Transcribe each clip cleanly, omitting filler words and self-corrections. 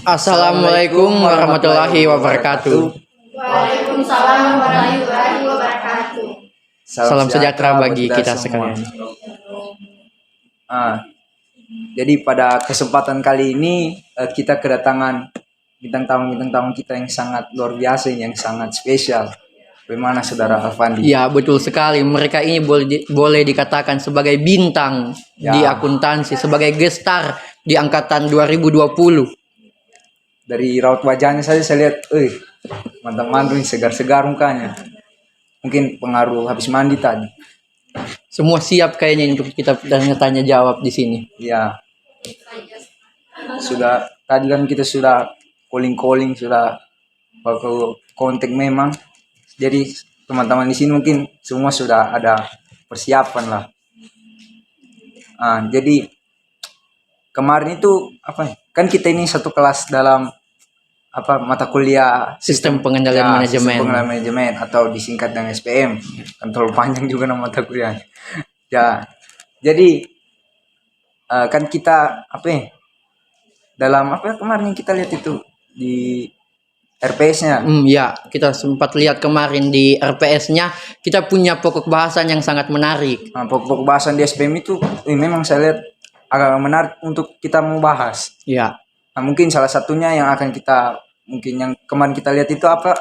Assalamualaikum warahmatullahi wabarakatuh. Waalaikumsalam warahmatullahi wabarakatuh. Salam sejahtera bagi kita sekalian. Jadi pada kesempatan kali ini kita kedatangan bintang tamu kita yang sangat luar biasa, yang sangat spesial. Bagaimana Saudara Alfandi? Ya, betul sekali. Mereka ini boleh dikatakan sebagai bintang di akuntansi, sebagai gestar di angkatan 2020. Dari raut wajahnya saja saya lihat, mantap-mantap, segar-segar mukanya. Mungkin pengaruh habis mandi tadi. Semua siap kayaknya untuk kita tanya jawab di sini. Ya. Tadi kan kita sudah calling, sudah baku kontak memang. Jadi teman-teman di sini mungkin semua sudah ada persiapan lah. Jadi kemarin itu kan kita ini satu kelas dalam mata kuliah sistem pengendalian manajemen atau disingkat dengan SPM. Kan terlalu panjang juga nama mata kuliah. Ya. Jadi kan kita dalam kemarin yang kita lihat itu di RPS-nya. Ya, kita sempat lihat kemarin di RPS-nya, kita punya pokok bahasan yang sangat menarik. Pokok bahasan di SPM itu memang saya lihat agak menarik untuk kita mau bahas. Ya. Mungkin salah satunya yang yang kemarin kita lihat itu apa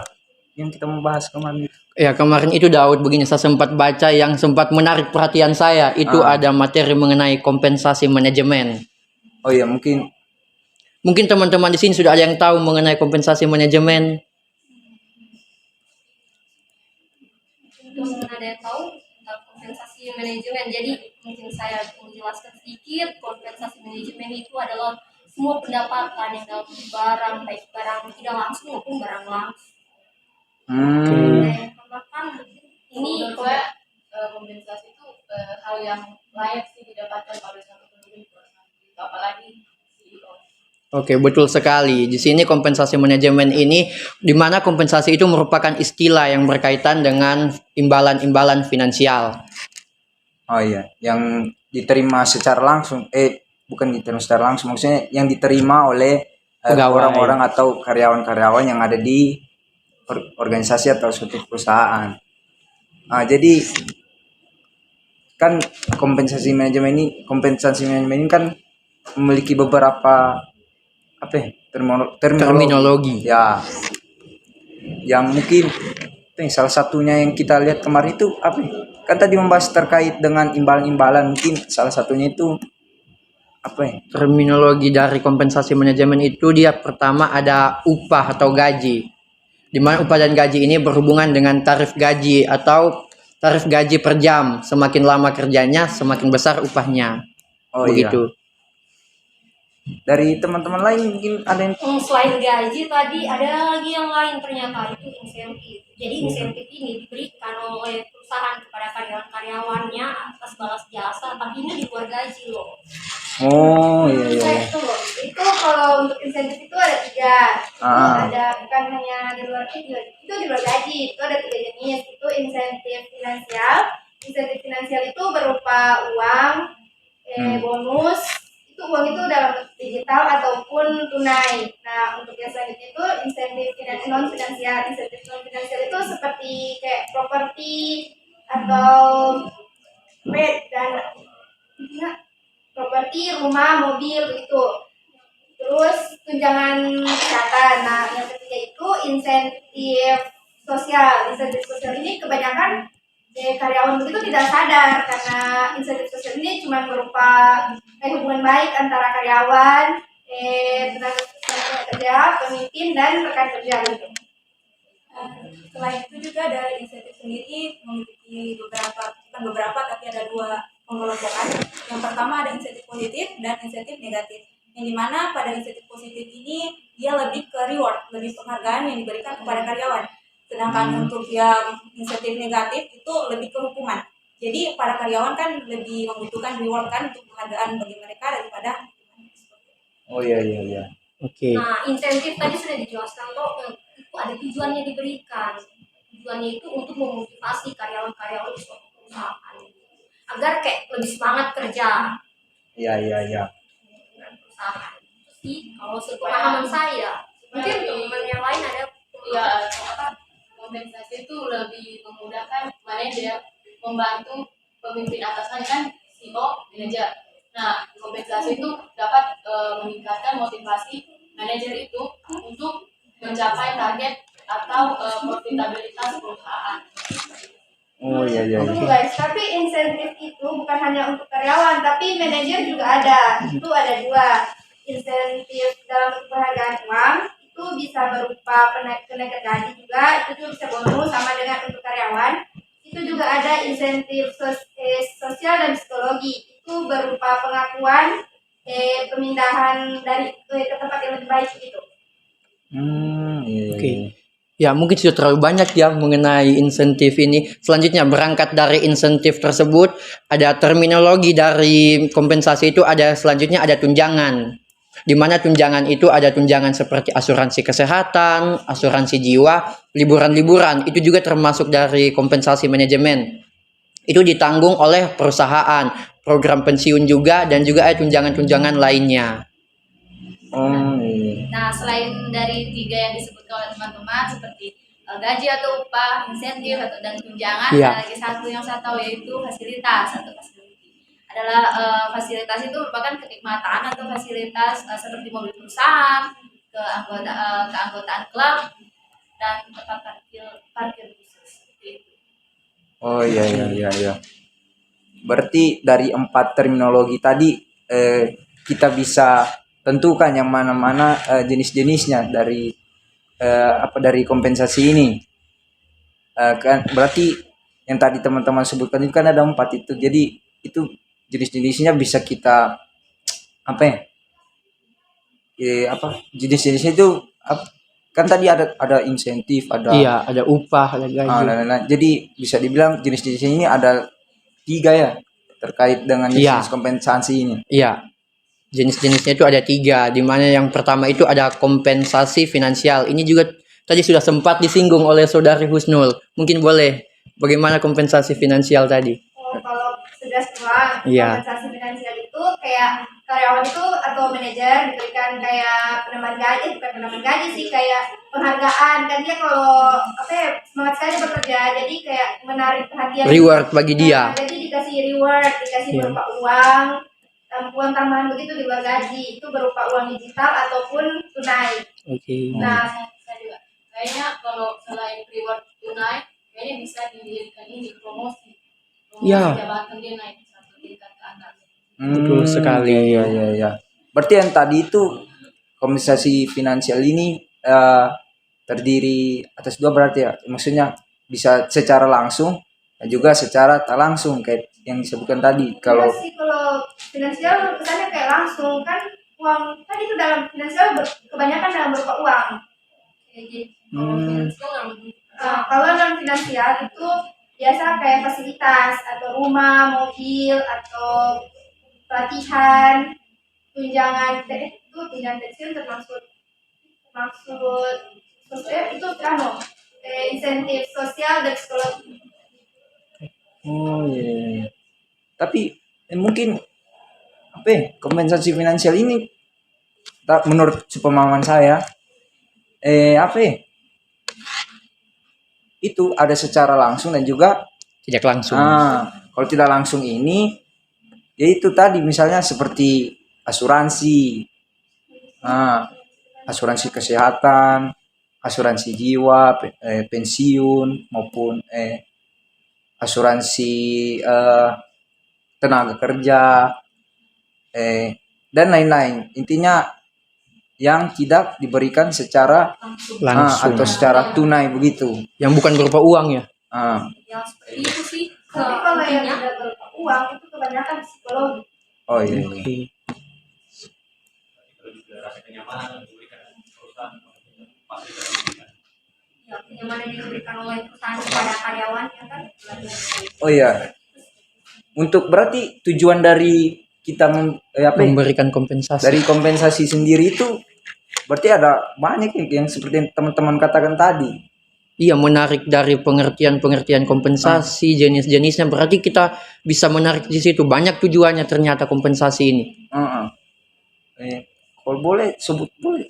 yang kita mau bahas kemarin. Ya, kemarin itu Daud, begini, saya sempat baca yang sempat menarik perhatian saya. Itu ada materi mengenai kompensasi manajemen. Oh iya, mungkin teman-teman di sini sudah ada yang tahu mengenai kompensasi manajemen. Ada yang tahu tentang kompensasi manajemen. Jadi mungkin saya menjelaskan sedikit. Kompensasi manajemen itu adalah semua pendapatan yang dalam barang, baik barang tidak langsung maupun barang langsung. Ini kompensasi itu hal yang layak sih didapatkan oleh satu pemilik perusahaan, apalagi CEO. Oke, betul sekali. Di sini kompensasi manajemen ini, di mana kompensasi itu merupakan istilah yang berkaitan dengan imbalan-imbalan finansial. Oh iya, yang diterima secara langsung, bukan diterima secara langsung, maksudnya yang diterima oleh orang-orang atau karyawan-karyawan yang ada di organisasi atau suatu perusahaan. Jadi kan kompensasi manajemen ini kan memiliki beberapa terminologi. Ya, yang mungkin salah satunya yang kita lihat kemarin itu kan tadi membahas terkait dengan imbalan-imbalan, mungkin salah satunya itu terminologi dari kompensasi manajemen itu, dia pertama ada upah atau gaji, di mana upah dan gaji ini berhubungan dengan tarif gaji atau tarif gaji per jam. Semakin lama kerjanya, semakin besar upahnya. Begitu. Iya. Dari teman-teman lain mungkin ada yang selain gaji tadi ada lagi yang lain, ternyata itu insentif. Jadi insentif ini diberikan oleh perusahaan kepada karyawan-karyawannya atas balas jasa, tapi ini di luar gaji loh. Oh iya. Itu kalau untuk insentif itu ada 3. Ada bukan hanya di luar gaji, itu di luar gaji. Itu ada 3 jenis. Itu insentif finansial. Insentif finansial itu berupa uang, bonus. Itu uang itu dalam bentuk digital ataupun tunai. Nah, untuk yang selanjutnya itu insentif non finansial. Insentif non finansial itu seperti kayak properti atau properti, rumah, mobil gitu. Terus tunjangan kesehatan. Nah, yang ketiga itu insentif sosial. Insentif sosial ini kebanyakan karyawan begitu tidak sadar, karena insentif sosial ini cuma berupa hubungan baik antara karyawan, tenaga kerja, pemimpin dan rekan kerja gitu. Selain itu juga dari insentif sendiri memiliki beberapa tapi ada 2 pengelompokan. Yang pertama ada insentif positif dan insentif negatif. Yang dimana pada insentif positif ini dia lebih ke reward, lebih penghargaan yang diberikan kepada karyawan. Sedangkan untuk yang insentif negatif itu lebih ke hukuman. Jadi para karyawan kan lebih membutuhkan reward kan untuk penghargaan bagi mereka daripada. Oh iya. Oke. Nah, insentif tadi sudah dijelaskan kok, itu ada tujuannya diberikan. Tujuannya itu untuk memotivasi karyawan-karyawan di suatu perusahaan agar kayak lebih semangat kerja. Iya. Perusahaan. sih kalau Pemahaman supaya saya. Mungkin teman yang lain ada ya kompensasi itu lebih memudahkan manajer membantu pemimpin atasannya kan CEO manajer. Nah, kompensasi itu dapat meningkatkan motivasi manajer itu untuk mencapai target atau profitabilitas perusahaan. Oh iya iya. Tunggu guys, tapi insentif itu bukan hanya untuk karyawan, tapi manajer juga ada. Itu ada dua. Insentif dalam bentuk penghargaan uang itu bisa berupa kenaikan gaji juga, itu juga bisa bonus sama dengan untuk karyawan. Itu juga ada insentif sosial dan psikologi, itu berupa pengakuan pemindahan dari ke tempat yang lebih baik gitu. Iya. Oke. Ya, mungkin sudah terlalu banyak ya mengenai insentif ini. Selanjutnya, berangkat dari insentif tersebut, ada terminologi dari kompensasi itu, ada selanjutnya ada tunjangan. Di mana tunjangan itu ada tunjangan seperti asuransi kesehatan, asuransi jiwa, liburan-liburan. Itu juga termasuk dari kompensasi manajemen. Itu ditanggung oleh perusahaan, program pensiun juga, dan juga ada tunjangan-tunjangan lainnya. Oh iya. Nah, selain dari 3 yang disebutkan oleh teman-teman seperti gaji atau upah, insentif atau dan tunjangan, Iya. ada lagi satu yang saya tahu yaitu fasilitas atau facility. Adalah fasilitas itu merupakan kenikmatan atau fasilitas seperti mobil perusahaan, keanggotaan klub dan tempat parkir khusus. Seperti itu. Oh iya. Berarti dari 4 terminologi tadi kita bisa tentukan yang mana-mana jenis-jenisnya dari dari kompensasi ini. Kan berarti yang tadi teman-teman sebutkan itu kan ada 4 itu. Jadi itu jenis-jenisnya bisa kita jenis-jenisnya itu kan tadi ada insentif, ada Iya, ada upah, ada gaji. jadi bisa dibilang jenis-jenis ini ada 3 ya terkait dengan jenis kompensasi ini. Iya, jenis-jenisnya itu ada 3, di mana yang pertama itu ada kompensasi finansial. Ini juga tadi sudah sempat disinggung oleh Saudari Husnul. Mungkin boleh, bagaimana kompensasi finansial tadi? Kalau sudah semua Iya. kompensasi finansial itu kayak karyawan itu atau manajer diberikan kayak penambahan gaji, bukan penambahan gaji sih, kayak penghargaan kan dia kalau semangat sekali bekerja, jadi kayak menarik perhatian. Reward bagi dia. Nah, jadi dikasih reward, dikasih berupa uang, uang tambahan begitu di luar gaji, itu berupa uang digital ataupun tunai. Oke. Nah, Saya juga kayaknya kalau selain reward tunai, kayaknya bisa didirikan ini promosi Ya. jabatan dia naik satu tingkat ke atas. Betul sekali. Iya. Berarti yang tadi itu kompensasi finansial ini terdiri atas 2 berarti ya. Maksudnya bisa secara langsung dan juga secara tak langsung kayak yang disebutkan tadi. kalau Kalau finansial kesannya kayak langsung kan uang kan itu dalam finansial kebanyakan dalam berupa uang. Jadi kalau finansial Kalau non finansial itu biasa kayak fasilitas atau rumah, mobil atau pelatihan, tunjangan pensiun termasuk sosial itu insentif sosial dan psikologi. oh iya. Tapi mungkin kompensasi finansial ini menurut sepemahaman saya itu ada secara langsung dan juga Tidak langsung. kalau tidak langsung ini ya itu tadi misalnya seperti asuransi asuransi kesehatan, asuransi jiwa, pensiun maupun asuransi tenaga kerja dan lain-lain. Intinya yang tidak diberikan secara Langsung. atau secara tunai begitu. Yang bukan berupa uang ya. yang seperti itu sih. Tapi kalau yang Intinya, tidak berupa uang itu kebanyakan psikologi. Oh iya. Oke. Ya, kenyamanan yang diberikan oleh perusahaan kepada karyawannya kan. Oh iya. Untuk berarti tujuan dari kita Memberikan kompensasi. dari kompensasi sendiri itu berarti ada banyak yang seperti yang teman-teman katakan tadi. Iya, menarik dari pengertian-pengertian kompensasi, jenis-jenisnya. Berarti kita bisa menarik di situ. Banyak tujuannya ternyata kompensasi ini. Kalau boleh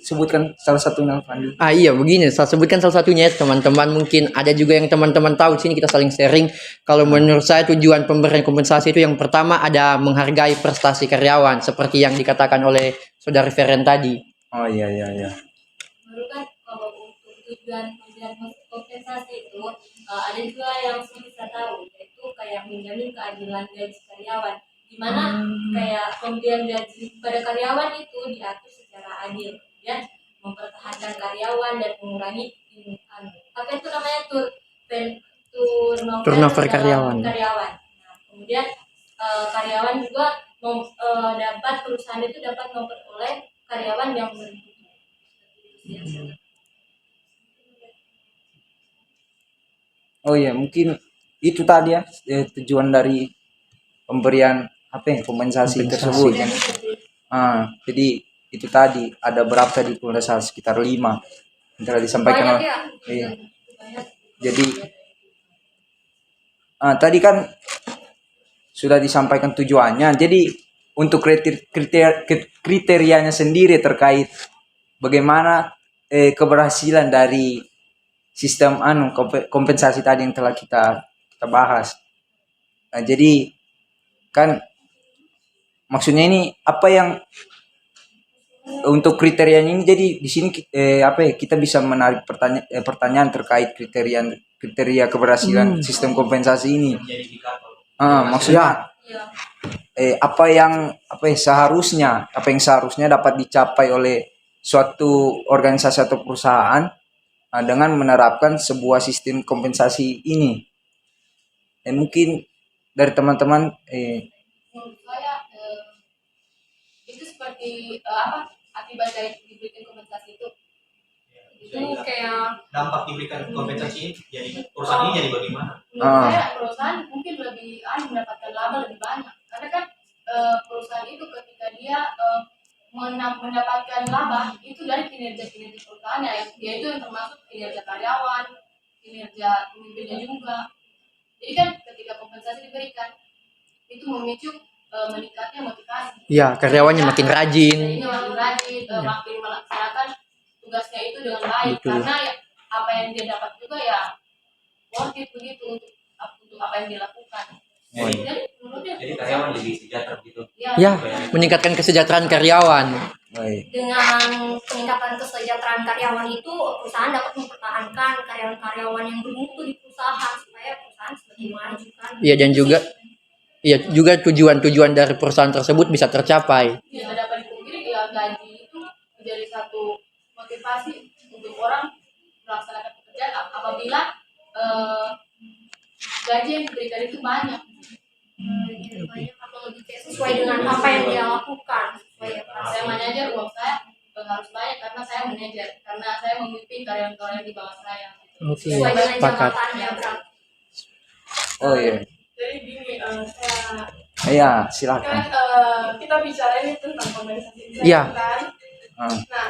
sebutkan salah satunya Fandi. Iya begini, saya sebutkan salah satunya ya, teman-teman, mungkin ada juga yang teman-teman tahu. Di sini kita saling sharing. Kalau menurut saya tujuan pemberian kompensasi itu yang pertama ada menghargai prestasi karyawan seperti yang dikatakan oleh saudari Feren tadi. Oh iya iya iya. Baru kan kalau untuk tujuan pemberian kompensasi itu ada juga yang bisa tahu, yaitu kayak menjamin keadilan gaji karyawan, di mana kayak pemberian gaji pada karyawan itu diatur secara adil, kemudian mempertahankan karyawan dan mengurangi apa itu namanya Turnover dalam karyawan. karyawan. Nah, kemudian karyawan juga dapat perusahaan itu dapat memperoleh karyawan yang bermutu. Oh iya, mungkin itu tadi ya tujuan dari pemberian apa ya, kompensasi tersebut kan. Jadi itu tadi ada berapa tadi kalau nggak salah sekitar 5 yang telah disampaikan Banyak oleh. ya. Iya. Jadi tadi kan sudah disampaikan tujuannya. Jadi untuk kriterianya sendiri terkait bagaimana keberhasilan dari sistem kompensasi tadi yang telah kita bahas. Nah, jadi kan maksudnya ini apa yang untuk kriterianya ini, jadi di sini apa ya, kita bisa menarik pertanyaan terkait kriteria keberhasilan sistem kompensasi ini. Maksudnya apa yang seharusnya dapat dicapai oleh suatu organisasi atau perusahaan dengan menerapkan sebuah sistem kompensasi ini. Mungkin dari teman-teman Menurut saya itu seperti apa akibat dari diberikan kompensasi itu kayak dampak diberikan kompensasi jadi perusahaan ini jadi bagaimana? menurut saya perusahaan mungkin lebih mendapatkan laba lebih banyak, karena kan perusahaan itu ketika dia mendapatkan laba itu dari kinerja perusahaannya, yaitu yang termasuk kinerja karyawan, kinerja pemimpinnya juga. Jadi kan ketika kompensasi diberikan itu memicu meningkatnya motivasi. Ya, karyawannya makin rajin. Makin melaksanakan tugasnya itu dengan baik. Betul. Karena ya, apa yang dia dapat juga ya worth it begitu untuk apa yang dilakukan. Jadi karyawan lebih sejahtera gitu. Ya, meningkatkan kesejahteraan karyawan. Dengan peningkatan kesejahteraan karyawan itu, perusahaan dapat mempertahankan karyawan-karyawan yang bermutu di perusahaan supaya perusahaan semakin maju kan. Iya, dan juga tujuan-tujuan dari perusahaan tersebut bisa tercapai. Ya, dapat dipungkiri ya, gaji itu menjadi satu motivasi untuk orang melaksanakan pekerjaan apabila gaji yang diberikan itu banyak. Banyak atau lebih kayak sesuai dengan apa yang dia lakukan. Saya manajer, uang saya harus banyak karena saya manajer, karena saya memimpin karyawan-karyawan di bawah saya. Oke, Sesuai dengan sepakat. jabatannya, Bram. Oh iya. Jadi gini, saya Iya, silakan. kan kita bicara ini tentang kompensasi Iya. kan. Nah,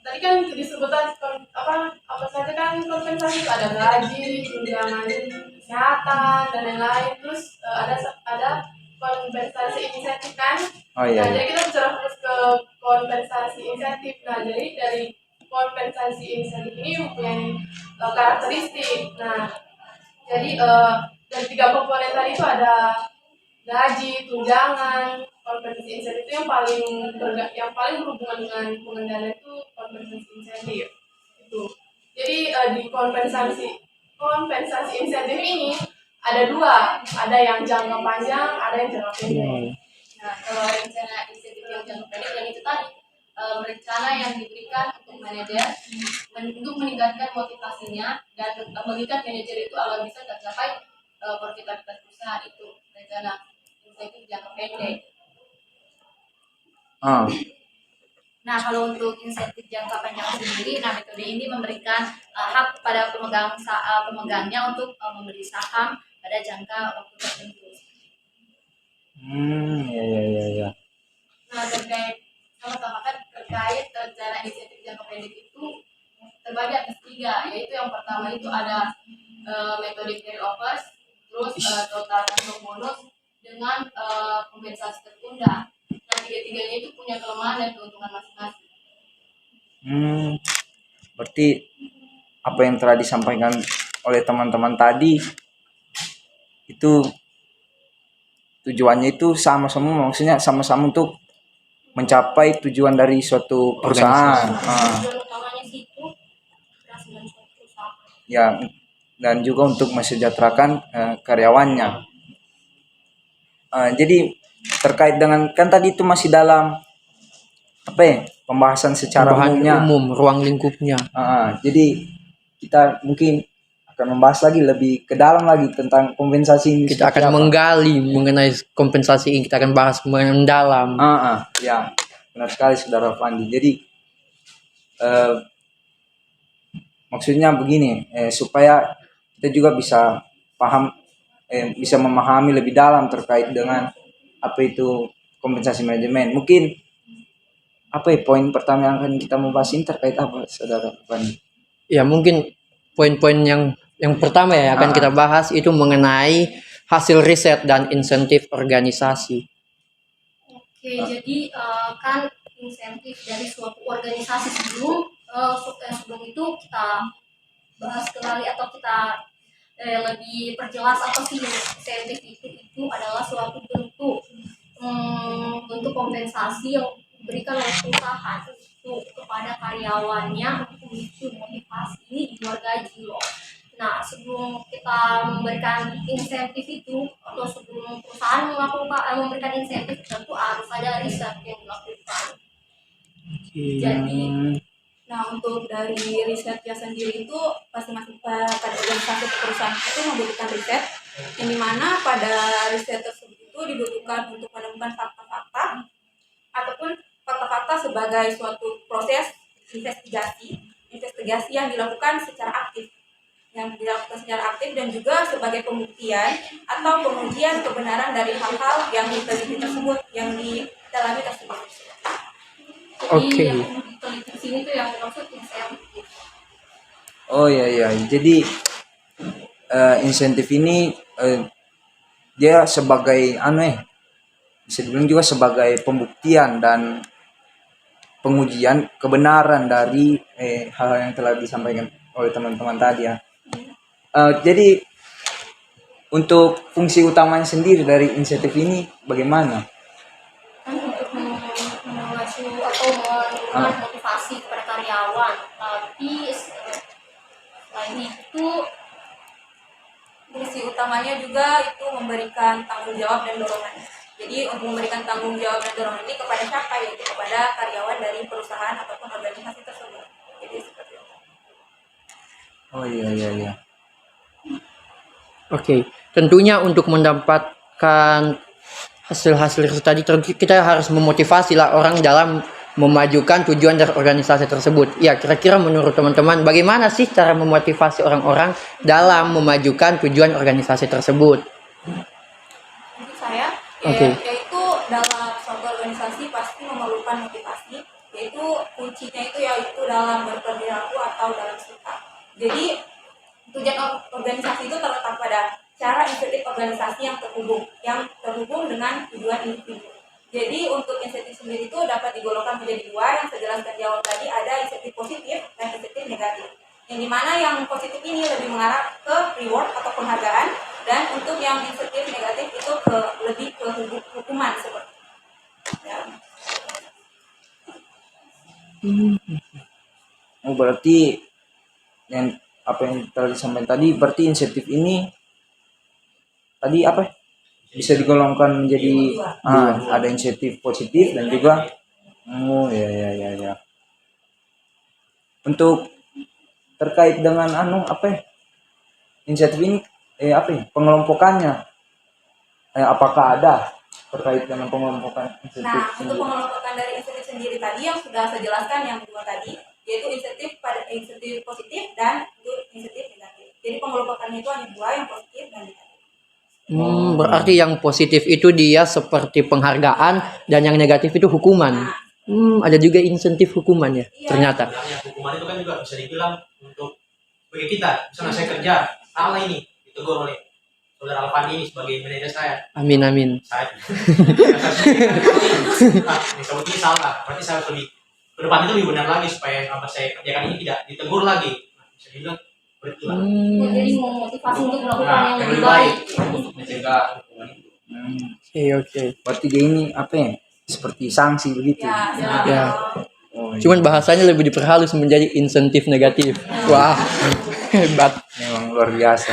tadi kan disebutkan apa saja kan kompensasi itu ada gaji, tunjangan kesehatan dan lain-lain. Terus ada kompensasi insentif kan. Oh iya. Nah, jadi kita bicara fokus ke kompensasi insentif. Nah, jadi dari kompensasi insentif ini mempunyai karakteristik. Nah, jadi dari 3 komponen tadi itu ada gaji, tunjangan, kompensasi insentif. Itu yang paling berhubungan dengan pengendalian itu kompensasi insentif. Itu. Jadi di kompensasi insentif ini ada 2, ada yang jangka panjang, ada yang jangka pendek. Nah, kalau rencana insentif yang jangka pendek yang itu tadi rencana yang diberikan untuk manajer untuk meningkatkan motivasinya dan mengikat manajer itu agar bisa tercapai profitabilitas perusahaan, itu rencana insentif jangka pendek. Nah, kalau untuk insentif jangka panjang sendiri, nah metode ini memberikan hak pada pemegangnya untuk membeli saham pada jangka waktu tertentu. Ya. Nah, terkait rencana insentif jangka pendek itu terbagi atas 3, yaitu yang pertama itu ada metode carryovers, terus total cash bonus dengan kompensasi tertunda. Nah, 3-tiganya itu punya kelemahan dan keuntungan masing-masing. Berarti apa yang telah disampaikan oleh teman-teman tadi itu tujuannya itu sama semua, maksudnya sama-sama untuk mencapai tujuan dari suatu perusahaan. Tujuan utamanya sih itu berhasil dari suatu perusahaan. Ya, dan juga untuk mensejahterakan karyawannya. Jadi terkait dengan kan tadi itu masih dalam apa ya, pembahasan secara Bahan umumnya. ruang lingkupnya. Jadi kita mungkin akan membahas lagi lebih ke dalam lagi tentang kompensasi ini. Kita seperti akan apa. menggali mengenai kompensasi ini, kita akan bahas mendalam. Ya, benar sekali saudara Fandi. Jadi maksudnya begini, supaya kita juga bisa paham, bisa memahami lebih dalam terkait dengan apa itu kompensasi manajemen. Mungkin apa ya poin pertama yang akan kita membahas ini terkait apa, saudara Fandi? Ya, mungkin poin-poin yang pertama ya akan kita bahas itu mengenai hasil riset dan insentif organisasi. Oke, jadi kan insentif dari suatu organisasi sebelum itu kita bahas kembali atau kita lebih perjelas apa sih insentif itu adalah suatu bentuk kompensasi yang diberikan oleh perusahaan itu kepada karyawannya untuk memicu motivasi ini di luar gaji loh. Nah, sebelum kita memberikan insentif itu atau sebelum perusahaan memberikan insentif, tentu harus ada riset yang dilakukan. Jadi, Nah, untuk dari risetnya sendiri itu masing-masing pada organisasi perusahaan itu membutuhkan riset, yang dimana pada riset tersebut itu dibutuhkan untuk menemukan fakta-fakta ataupun fakta-fakta sebagai suatu proses investigasi yang dilakukan secara aktif, dan juga sebagai pembuktian atau pengujian kebenaran dari hal-hal yang diteliti tersebut, yang didalami tersebut. Oke. yang diteliti di sini tuh yang dimaksud insentif. Oh iya. Jadi insentif ini dia sebagai bisa dibilang juga sebagai pembuktian dan pengujian kebenaran dari hal yang telah disampaikan oleh teman-teman tadi ya. Jadi untuk fungsi utamanya sendiri dari insentif ini bagaimana? Untuk memacu atau menurunkan motivasi kepada karyawan, tapi selain itu Fungsi utamanya juga itu memberikan tanggung jawab dan dorongan. Jadi untuk memberikan tanggung jawab dan dorongan ini kepada siapa, yaitu kepada karyawan dari perusahaan ataupun organisasi tersebut. Jadi seperti itu. Oh iya. Oke, tentunya untuk mendapatkan hasil-hasil itu tadi kita harus memotivasi lah orang dalam memajukan tujuan dari organisasi tersebut. Ya, kira-kira menurut teman-teman bagaimana sih cara memotivasi orang-orang dalam memajukan tujuan organisasi tersebut? Untuk saya, Oke. yaitu dalam suatu organisasi pasti memerlukan motivasi, yaitu kuncinya yaitu dalam berperilaku atau dalam sikap. Jadi tujuan organisasi itu terletak pada cara insentif organisasi yang terhubung dengan tujuan individu. Jadi untuk insentif sendiri itu dapat digolongkan menjadi dua, yang saya jelaskan di awal tadi, ada insentif positif dan insentif negatif. Yang dimana yang positif ini lebih mengarah ke reward atau penghargaan, dan untuk yang insentif negatif itu lebih ke hukuman seperti ya. Oh berarti yang apa yang telah disampaikan tadi, berarti insentif ini tadi apa? Bisa digolongkan menjadi ada insentif positif dan juga ya. Untuk terkait dengan insentif ini pengelompokannya apakah ada terkait dengan pengelompokan insentif Nah, untuk sendiri? pengelompokan dari insentif sendiri tadi yang sudah saya jelaskan yang dua tadi, yaitu insentif positif dan insentif negatif. Jadi pengelompokannya itu hanya dua, yang positif dan negatif. Berarti yang positif itu dia seperti penghargaan dan yang negatif itu hukuman. Ada juga insentif hukuman ya, ternyata. Sebenarnya hukuman itu kan juga bisa dibilang untuk bagi kita. Misalnya saya kerja, salah ini, ditegur oleh saudara Alfandi ini sebagai manajer saya. Amin. Saya, ini salah, berarti saya harus lebih ke depan itu lebih benar lagi supaya apa saya kerjakan ini tidak ditegur lagi. Nah, bisa dibilang seperti itu lah. Jadi memotivasi untuk melakukan yang lebih baik. untuk mencegah hubungan itu. Oke. Berarti dia ini apa ya? Seperti sanksi begitu. Ya. Oh, iya. Cuman bahasanya lebih diperhalus menjadi insentif negatif. Wah, hebat. Memang luar biasa.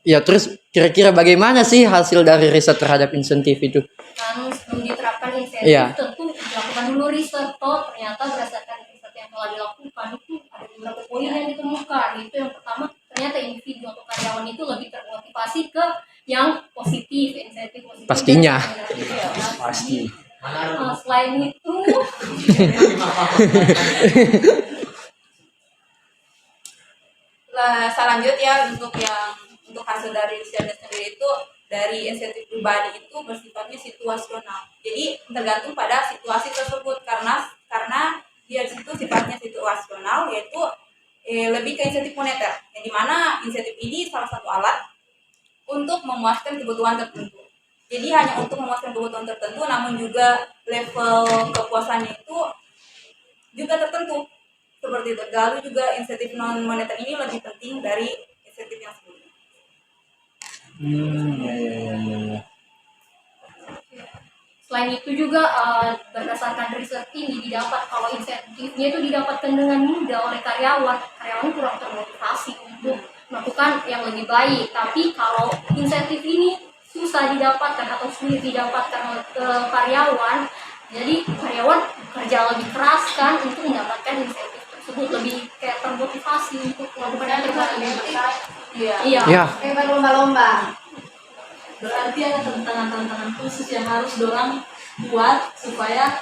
Ya, terus kira-kira bagaimana sih hasil dari riset terhadap insentif itu? Kan sebelum diterapkan insentif Iya. tentu dilakukan dulu riset. Toh ternyata berdasarkan riset yang telah dilakukan itu ada beberapa poin yang ditemukan. Itu yang pertama, ternyata individu atau karyawan itu lebih termotivasi ke yang positif, insentif positif. Pastinya. Pasti. Selain itu, selanjutnya untuk hasil dari risetnya sendiri itu dari insentif pribadi itu bersifatnya situasional. Jadi tergantung pada situasi tersebut karena dia itu sifatnya situasional, yaitu lebih ke insentif moneter. Yang dimana insentif ini salah satu alat untuk memuaskan kebutuhan tertentu. Jadi hanya untuk memuaskan kebutuhan tertentu, namun juga level kepuasannya itu juga tertentu. Seperti itu. Lalu juga insentif non moneter ini lebih penting dari insentif yang sebelumnya. Ya. selain itu juga berdasarkan riset ini didapat kalau insentifnya itu didapatkan dengan mudah oleh karyawan kurang termotivasi untuk melakukan yang lebih baik. Tapi kalau insentif ini susah didapatkan atau sulit didapatkan oleh karyawan, jadi karyawan kerja lebih keras kan untuk mendapatkan insentif tersebut, lebih kayak termotivasi untuk melakukan yang terbaik. Iya. Ya, Kayak berlomba-lomba. Berarti ada tantangan-tantangan khusus yang harus dorang buat supaya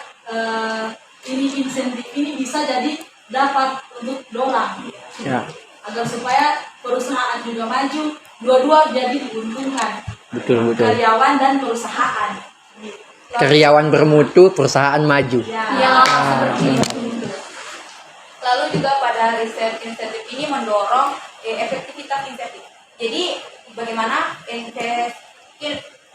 ini insentif ini bisa jadi dapat untuk dorang ya, agar supaya perusahaan juga maju, dua-dua jadi diuntungkan, betul. karyawan dan perusahaan. Karyawan bermutu, perusahaan maju. Ya, seperti itu. Lalu juga pada riset insentif ini mendorong efektivitas insentif. Jadi bagaimana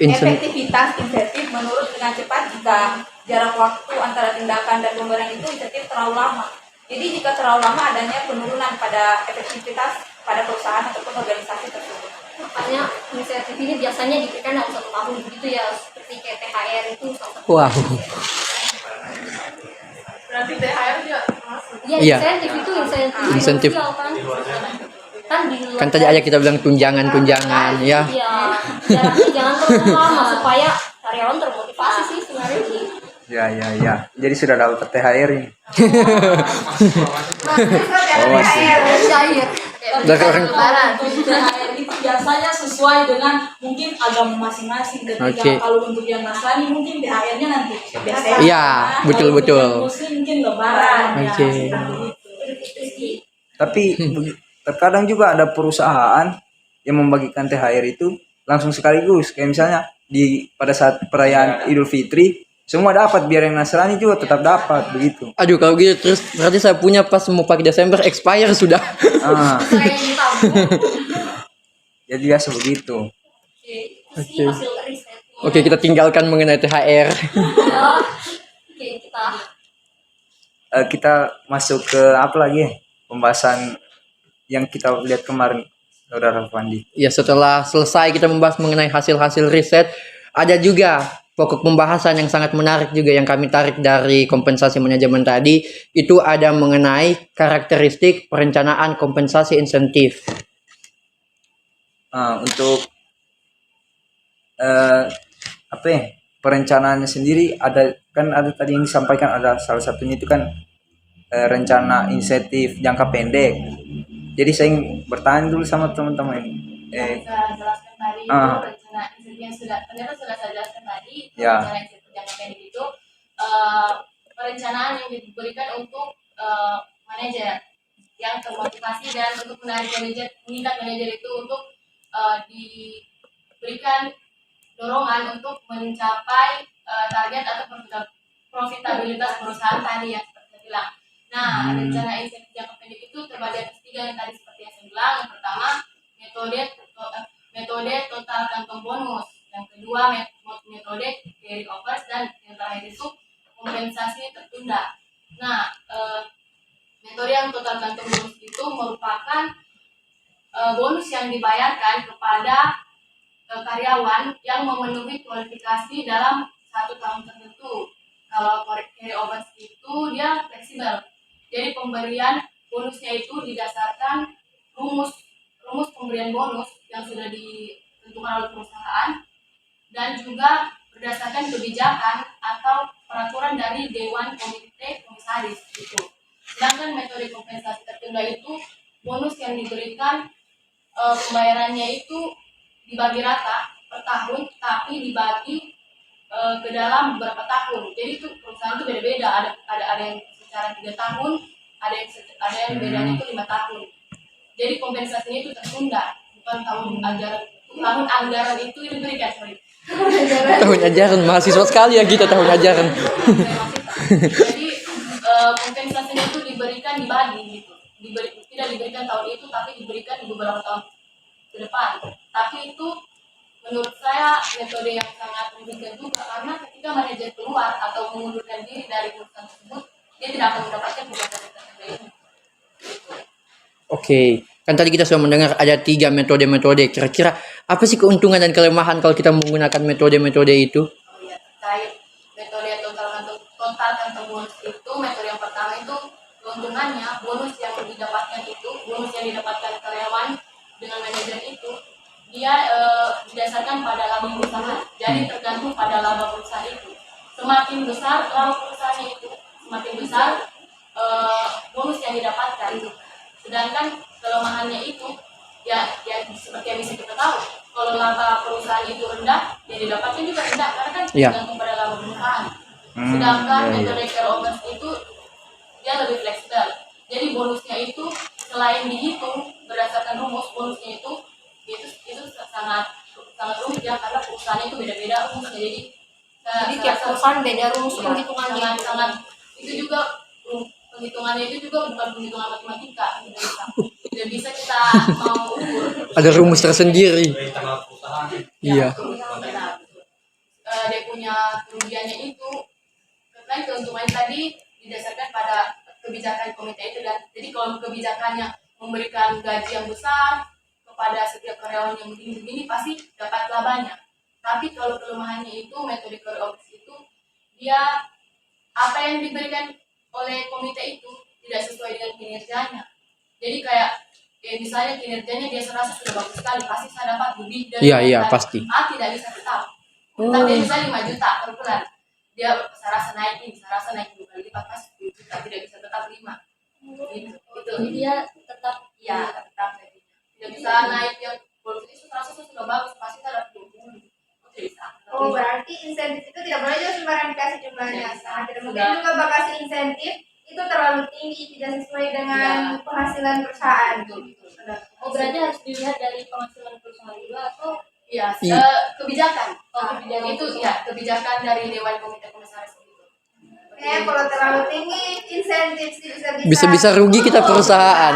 efektivitas insentif menurut dengan cepat jika jarak waktu antara tindakan dan pemberian itu insentif terlalu lama. Jadi jika terlalu lama adanya penurunan pada efektivitas pada perusahaan ataupun organisasi tersebut. Makanya insentif ini biasanya diberikan dalam 1 tahun begitu ya, seperti kayak THR itu salah satu. Wow. Berarti THR juga masuk. Ya, Iya. insentif itu Insentif. sosial kan. Kan di luar Kan tadi aja kita bilang tunjangan ya. Iya, jaraknya jangan terlalu lama supaya karyawan termotivasi sih sebenarnya. Ya. Jadi sudah dapat THR ini. THR. Cair. Dari orang Untuk THR itu biasanya sesuai dengan mungkin agama masing-masing. Ketika Oke. kalau untuk yang Nasrani mungkin THR-nya nanti biasanya. Iya, betul. Kalau untuk yang Muslim mungkin Lebaran. Oke. Ya, seperti itu. Tapi terkadang juga ada perusahaan yang membagikan THR itu langsung sekaligus. Kayak misalnya pada saat perayaan Idul Fitri semua dapat, biar yang Nasrani juga tetap dapat begitu. Aduh, kalau gitu terus berarti saya punya pas mau pakai Desember expire sudah. Ah, Saya yang ditabung. jadi biasa begitu. Oke. Hasil risetnya. Oke, kita tinggalkan mengenai THR. Ya. Oke, Kita masuk ke apa lagi? Pembahasan yang kita lihat kemarin, Saudara Fandi. Ya, setelah selesai kita membahas mengenai hasil-hasil riset, ada juga pokok pembahasan yang sangat menarik juga yang kami tarik dari kompensasi manajemen tadi, itu ada mengenai karakteristik perencanaan kompensasi insentif. Untuk apa ya, perencanaannya sendiri ada tadi yang disampaikan, ada salah satunya itu kan rencana insentif jangka pendek. Jadi saya ingin bertanya dulu sama teman-teman. Saya jelaskan tadi itu rencana insentif yang sudah saya jelaskan tadi. Ya. Rencana insentif jangka pendek itu perencanaan yang diberikan untuk manajer yang termotivasi dan untuk meningkat manajer itu untuk diberikan dorongan untuk mencapai target atau profitabilitas perusahaan tadi yang seperti saya bilang. Nah, rencana insentif jangka pendek itu terbagi atas 3 yang tadi seperti yang saya bilang. Yang pertama, metode total kantong bonus. Yang kedua, metode carry overs, dan yang terakhir itu kompensasi tertunda. Nah, metode yang total kantung bonus itu merupakan bonus yang dibayarkan kepada karyawan yang memenuhi kualifikasi dalam 1 tahun tertentu. Kalau carry over itu dia fleksibel. Jadi pemberian bonusnya itu didasarkan rumus pemberian bonus yang sudah ditentukan oleh perusahaan dan juga berdasarkan kebijakan atau peraturan dari Dewan Komite Komisaris itu. Sedangkan metode kompensasi tertunda itu bonus yang diberikan pembayarannya itu dibagi rata per tahun, tapi dibagi ke dalam beberapa tahun. Jadi itu perusahaan itu beda-beda. Ada yang secara 3 tahun, ada yang bedanya itu 5 tahun. Jadi kompensasinya itu tertunda, bukan tahun anggaran itu diberikan. Sorry. Tahun ajaran mahasiswa sekali ya kita tahun ajaran. Jadi kompensasinya itu diberikan dibagi gitu. Tidak diberikan tahun itu, tapi diberikan di beberapa tahun ke depan. Tapi itu menurut saya metode yang sangat merugikan juga, karena ketika manajer keluar atau mengundurkan diri dari perusahaan tersebut, dia tidak akan mendapatkan kompensasi tertentu ini. Oke, kan tadi kita sudah mendengar ada 3 metode-metode. Kira-kira apa sih keuntungan dan kelemahan kalau kita menggunakan metode-metode itu? Oh iya, terkait metode total kantong bonus itu, metode yang pertama itu keuntungannya bonus yang didapatkan karyawan dengan manajer itu dia didasarkan pada laba perusahaan. Jadi tergantung pada laba perusahaan itu. Semakin besar laba perusahaannya itu, semakin besar bonus yang didapatkan. Sedangkan kelemahannya itu ya seperti yang bisa kita tahu, kalau laba perusahaan itu rendah, yang didapatkan juga rendah karena kan tergantung pada laba perusahaan. Sedangkan metode carry over itu dia lebih fleksibel. Jadi bonusnya itu selain dihitung berdasarkan rumus, bonusnya itu sangat rumit ya, karena perusahaannya itu beda-beda rumusnya. Jadi tiap perusahaan beda rumus penghitungannya. Sangat itu juga penghitungannya itu juga bukan penghitungan matematika. Tidak bisa kita mau ukur. Ada rumus tersendiri. Dari internal perusahaan. Iya. Dia punya kerugiannya itu terkait keuntungannya tadi didasarkan pada kebijakan komite itu. Dan jadi kalau kebijakannya memberikan gaji yang besar kepada setiap karyawan yang begini pasti dapat labanya. Tapi kalau kelemahannya itu metode carry over itu dia apa yang diberikan oleh komite itu tidak sesuai dengan kinerjanya. Jadi kayak misalnya kinerjanya dia serasa sudah bagus sekali, pasti saya dapat lebih dari Iya, pasti. tidak bisa tetap. Tetap dia misalnya 5 juta per bulan. Dia serasa naik 2 kali lipat, pasti 10 juta, tidak bisa tetap 5. Gitu. Jadi dia tetap tetap tidak bisa naik yang bonus itu serasa sudah bagus, pasti saya dapat 20. Tidak bisa. Oh, berarti insentif itu tidak boleh juga sembarang dikasih jumlahnya. Sangat tidak mungkin juga bakal kasih insentif itu terlalu tinggi, tidak sesuai dengan penghasilan perusahaan. Oh, berarti harus dilihat dari penghasilan perusahaan juga atau kebijakan. Kebijakan itu kebijakan dari Dewan Komite Komisaris itu. Kalau terlalu tinggi insentif sih Bisa-bisa rugi kita perusahaan.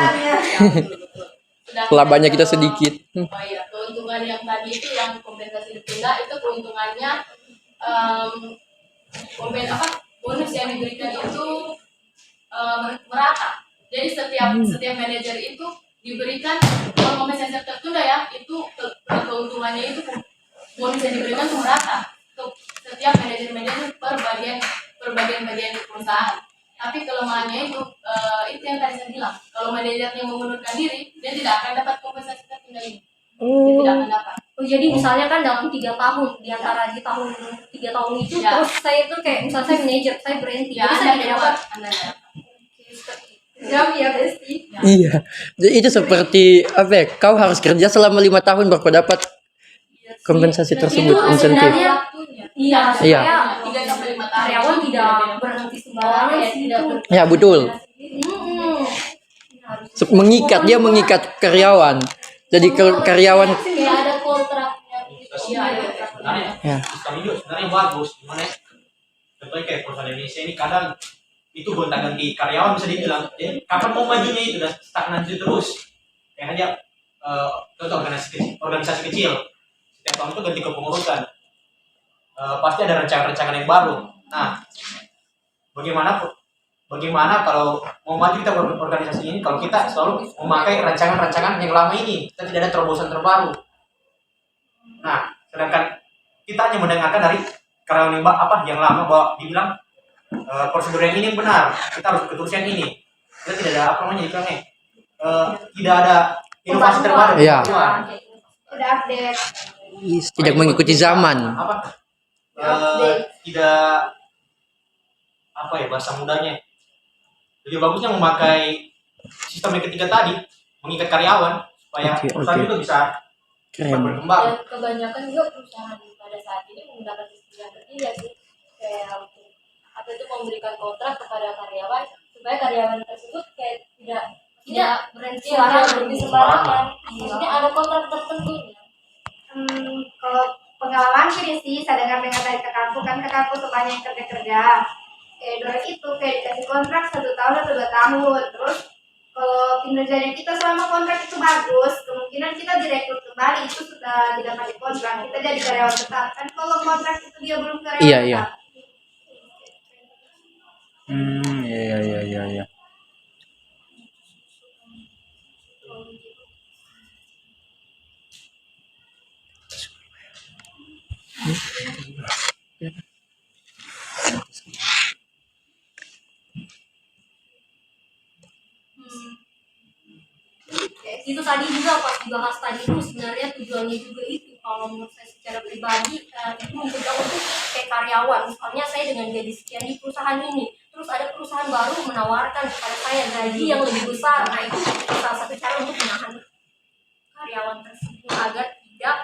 Labanya kita sedikit. Oh iya, keuntungan yang tadi itu yang kompensasi ditunda itu keuntungannya bonus yang diberikan itu merata. Jadi setiap manajer itu diberikan kalau kompensasi tertunda ya, itu keuntungannya itu bonus yang diberikan itu merata untuk setiap manajer per bagian di perusahaan. Tapi kelemahannya itu yang tadi saya bilang, kalau manajernya mengundurkan diri, dia tidak akan dapat kompensasi tertunda ini. Dia tidak akan dapat. Oh, jadi misalnya kan dalam 3 tahun, di antara di tahun 3 tahun itu terus saya itu kayak misalnya saya manajer, saya berhenti, jadi saya tidak dapat. Jam ya Besti. Iya. Jadi itu seperti apa ya? Kau harus kerja selama 5 tahun baru kau dapat kompensasi tersebut, insentif. Iya, Iya. supaya 3 sampai 5 tahun karyawan tidak berhenti sembarangan sih itu. Ya betul. Dia mengikat karyawan. Jadi karyawan kayak ada kontraknya? ya. Sebenarnya bagus. Gimana ya? Contohnya kayak perusahaan Indonesia ini kadang itu gonta-ganti karyawan bisa dibilang, kapan mau majunya itu udah stagnan terus. Kayak aja contoh organisasi kecil, setiap tahun itu ganti kepengurusan. Pasti ada rancangan-rancangan yang baru. Nah, bagaimana kalau mau maju kita organisasi ini kalau kita selalu memakai rancangan-rancangan yang lama ini, kita tidak ada terobosan terbaru. Nah, sedangkan kita hanya mendengarkan dari karyawan yang lama bahwa dibilang prosedur yang ini benar, kita harus keterusan ini. Kita tidak ada apa namanya dibilangnya, tidak ada inovasi terbaru. Iya. Udah update. Tidak mengikuti zaman. Tidak apa ya bahasa mudanya. Lebih bagusnya memakai sistem yang ketiga tadi, mengikat karyawan supaya Oke, perusahaan oke. itu bisa Keren. berkembang. Dan kebanyakan juga perusahaan pada saat ini menggunakan sistem yang ketiga sih, kayak apa itu memberikan kontrak kepada karyawan supaya karyawan tersebut kayak tidak berhenti sembarangan. Maksudnya ada kontrak tertentunya. Kalau pengalaman sih saya dengar dari kakakku, kan kakakku semuanya yang kerja dorang itu kayak dikasih kontrak 1 tahun atau 2 tahun. Terus kalau kinerjanya kita selama kontrak itu bagus, kemungkinan kita direkrut kembali itu sudah tidak pakai kontrak, kita jadi karyawan tetap. Kan kalau kontrak itu dia belum karyawan Iya, iya. tetap. Iya. Itu tadi juga pas dibahas tadi itu sebenarnya tujuannya juga itu kalau menurut saya secara pribadi itu mencegah untuk kayak karyawan, misalnya saya dengan gaji sekian di perusahaan ini, terus ada perusahaan baru menawarkan kepada saya gaji yang lebih besar. Nah itu salah satu cara untuk menahan karyawan tersebut agar tidak